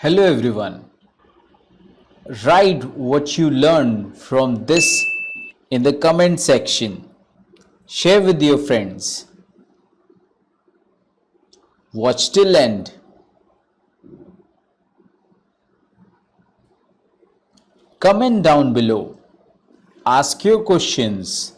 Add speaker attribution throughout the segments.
Speaker 1: Hello everyone. Write what you learned from this in the comment section. Share with your friends. Watch till end. Comment down below. Ask your questions.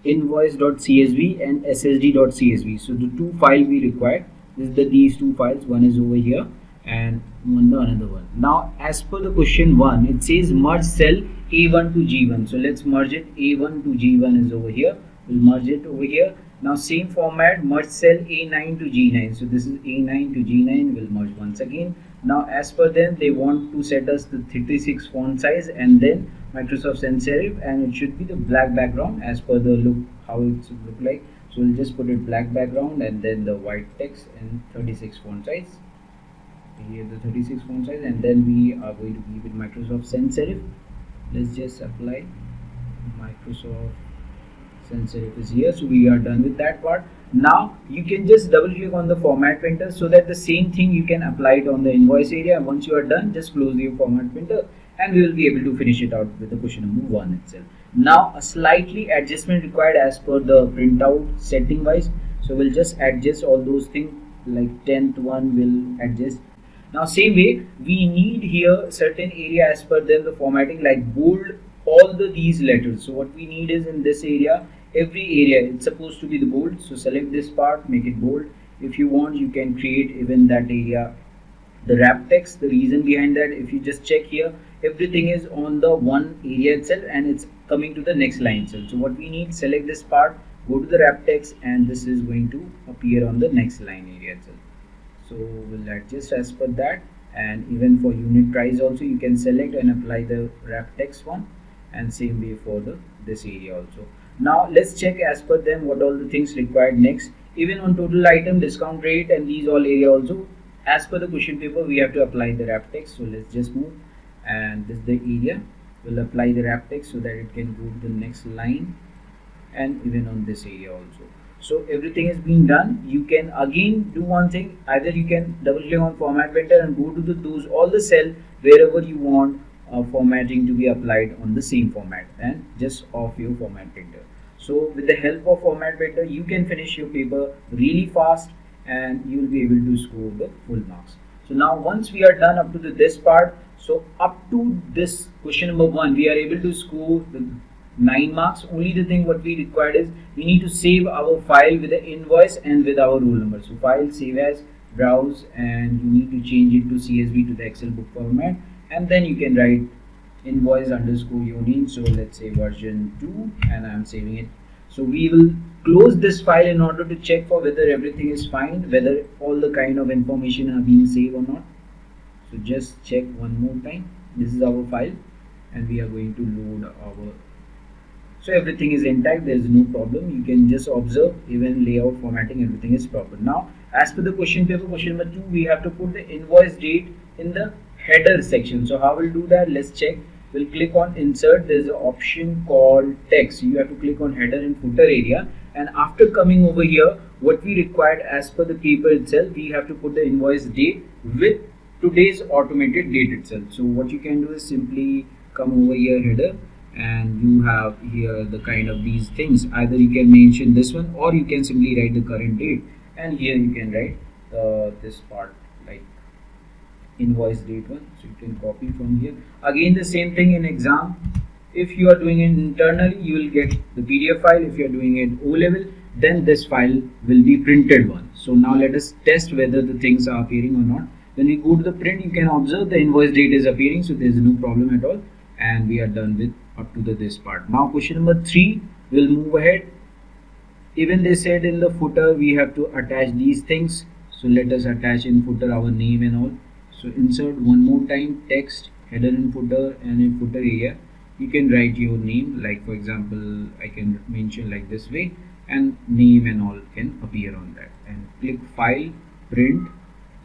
Speaker 2: Invoice.csv and ssd.csv. So the two files we require is these two files. One is over here and another one. Now as per the question 1, it says merge cell A1 to G1. So let's merge it. A1 to G1 is over here. We'll merge it over here. Now same format, merge cell A9 to G9. So this is A9 to G9. We'll merge once again. Now as per them, they want to set us the 36 font size and then Microsoft Sans Serif, and it should be the black background as per the look how it should look like. So we'll just put it black background and then the white text and 36 font size. Here the 36 font size, and then we are going to give it Microsoft Sans Serif. Let's just apply Microsoft Sans Serif is here. So we are done with that part. Now you can just double click on the format printer so that the same thing you can apply it on the invoice area. Once you are done, just close your format printer and we will be able to finish it out with the question number 1 itself. Now a slightly adjustment required as per the printout setting wise. So we'll just adjust all those things, like 10th one will adjust. Now same way we need here certain area as per them the formatting, like bold all these letters. So what we need is in this area, every area it's supposed to be the bold. So select this part, make it bold. If you want, you can create even that area the wrap text. The reason behind that, if you just check here, everything is on the one area itself and it's coming to the next line itself. So what we need, select this part, go to the wrap text, and this is going to appear on the next line area itself. So we'll adjust as per that, and even for unit price also you can select and apply the wrap text one, and same way for this area also. Now let's check as per them what all the things required next. Even on total item, discount rate, and these all area also, as per the question paper we have to apply the wrap text. So let's just move, and this is the area. We'll apply the wrap text so that it can go to the next line, and even on this area also. So everything is being done. You can again do one thing, either you can double click on format printer and go to those all the cell wherever you want formatting to be applied on the same format, and just off your format printer. So with the help of format printer you can finish your paper really fast and you will be able to score the full marks. So now once we are done up to this part, so up to this question number 1 we are able to score the 9 marks. Only the thing what we required is we need to save our file with the invoice and with our roll number. So file, save as, browse, and you need to change it to CSV to the Excel book format, and then you can write invoice underscore your name. So let's say version 2, and I'm saving it. So we will close this file in order to check for whether everything is fine, whether all the kind of information are being saved or not. So just check one more time. This is our file and we are going to load our, so everything is intact, there is no problem. You can just observe even layout, formatting, everything is proper. Now as per the question paper, question number 2, we have to put the invoice date in the header section. So how we'll do that, let's check. We'll click on insert. There's an option called text. You have to click on header and footer area, and after coming over here, what we required as per the paper itself, we have to put the invoice date with today's automated date itself. So what you can do is simply come over here, header, and you have here the kind of these things. Either you can mention this one or you can simply write the current date, and here you can write this part like invoice date one. So you can copy from here. Again the same thing in exam. If you are doing it internally, you will get the PDF file. If you are doing it O level, then this file will be printed one. So now let us test whether the things are appearing or not. When we go to the print, you can observe the invoice date is appearing, so there is no problem at all, and we are done with up to this part. Now question number 3, we'll move ahead. Even they said in the footer we have to attach these things, so let us attach in footer our name and all. So insert one more time, text, header and footer, and in footer area you can write your name, like for example I can mention like this way, and name and all can appear on that, and click file, print,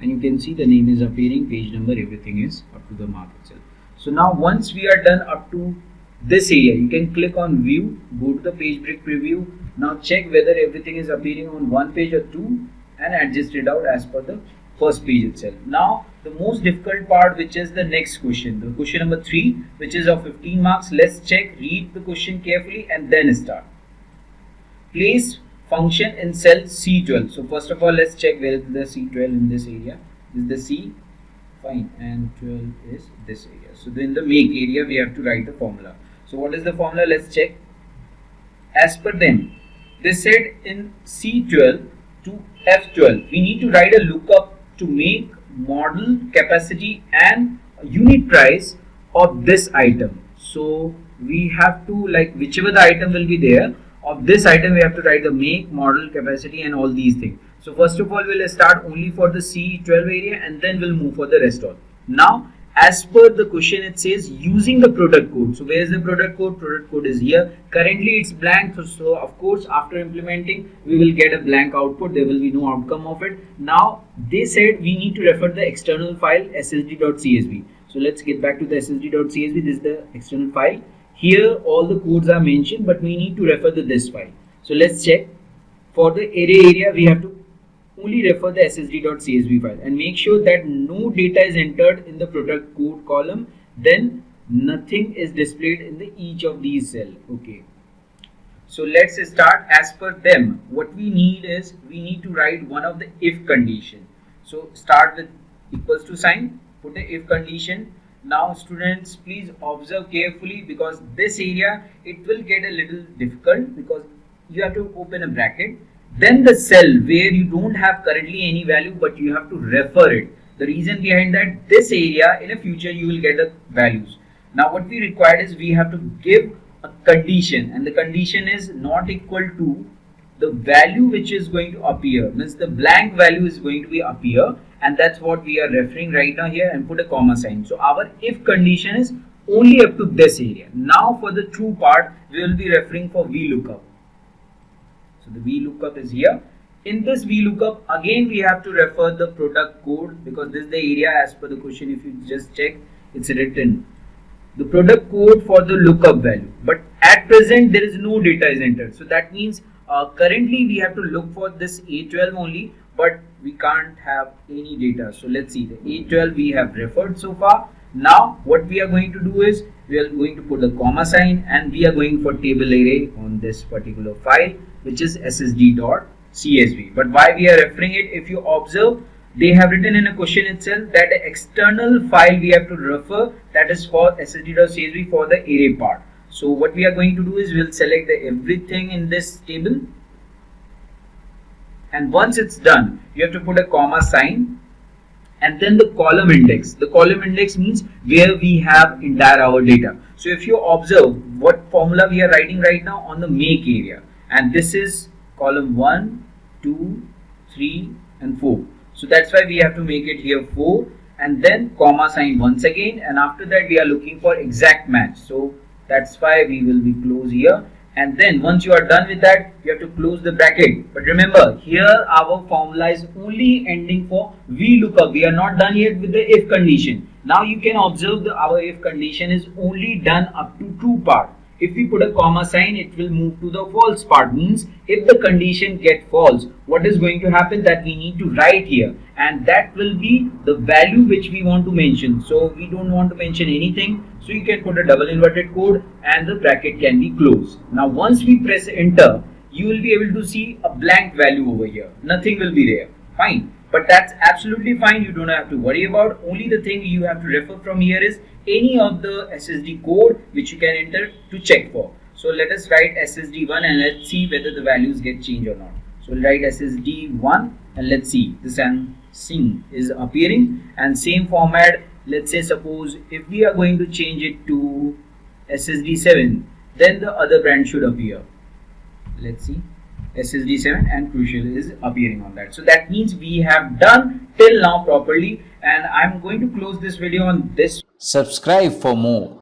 Speaker 2: and you can see the name is appearing, page number, everything is up to the mark itself. So now once we are done up to this area, you can click on view, go to the page break preview. Now check whether everything is appearing on one page or two, and adjust it out as per the first page itself. Now the most difficult part, which is the next question, the question number 3, which is of 15 marks. Let's check, read the question carefully and then start. Place function in cell C12. So first of all, let's check where is the C12 in this area. This is the C, fine, and 12 is this area. So in the make area we have to write the formula. So what is the formula? Let's check. As per them, they said in C12 to F12 we need to write a lookup to make model, capacity and unit price of this item. So we have to, like, whichever the item will be there, of this item we have to write the make, model, capacity and all these things. So first of all we'll start only for the C12 area and then we'll move for the rest all. Now as per the question, it says using the product code. So where is the product code? Product code is here. Currently it's blank, so of course after implementing we will get a blank output. There will be no outcome of it. Now they said we need to refer the external file ssd.csv. So let's get back to the ssd.csv. This is the external file. Here all the codes are mentioned, but we need to refer to this file. So let's check. For the array area we have to only refer the ssd.csv file and make sure that no data is entered in the product code column, then nothing is displayed in the each of these cell. Okay, so let's start. As per them, what we need is we need to write one of the if condition. So start with equals to sign, put the if condition. Now students, please observe carefully, because this area it will get a little difficult because you have to open a bracket. Then the cell where you don't have currently any value but you have to refer it. The reason behind that, this area in the future you will get the values. Now what we require is we have to give a condition, and the condition is not equal to the value which is going to appear, means the blank value is going to be appear, and that's what we are referring right now here, and put a comma sign. So our if condition is only up to this area. Now for the true part we will be referring for vlookup. So the vlookup is here. In this vlookup again we have to refer the product code, because this is the area as per the question. If you just check, it's written the product code for the lookup value, but at present there is no data is entered. So that means currently we have to look for this A12 only, but we can't have any data. So let's see, the A12 we have referred so far. Now what we are going to do is we are going to put a comma sign and we are going for table array on this particular file, which is ssd.csv. But why we are referring it, if you observe, they have written in a question itself that the external file we have to refer, that is for ssd.csv for the array part. So what we are going to do is we'll select the everything in this table, and once it's done you have to put a comma sign and then the column index. The column index means where we have entire our data. So if you observe what formula we are writing right now on the make area, and this is column 1, 2, 3 and 4. So that's why we have to make it here 4 and then comma sign once again, and after that we are looking for exact match. So that's why we will be close here, and then once you are done with that you have to close the bracket. But remember, here our formula is only ending for vlookup. We are not done yet with the if condition. Now you can observe that our if condition is only done up to true part. If we put a comma sign, it will move to the false part. Means if the condition get false, what is going to happen, that we need to write here, and that will be the value which we want to mention. So we don't want to mention anything, so you can put a double inverted code and the bracket can be closed. Now once we press enter, you will be able to see a blank value over here. Nothing will be there. Fine. But that's absolutely fine. You don't have to worry about. Only the thing you have to refer from here is any of the SSD code which you can enter to check for. So let us write SSD1 and let's see whether the values get changed or not. So we'll write SSD1 and let's see, this sync is appearing, and same format. Let's say suppose if we are going to change it to SSD7, then the other brand should appear. Let's see, SSD7 and Crucial is appearing on that. So that means we have done till now properly, and I'm going to close this video on this.
Speaker 1: Subscribe for more.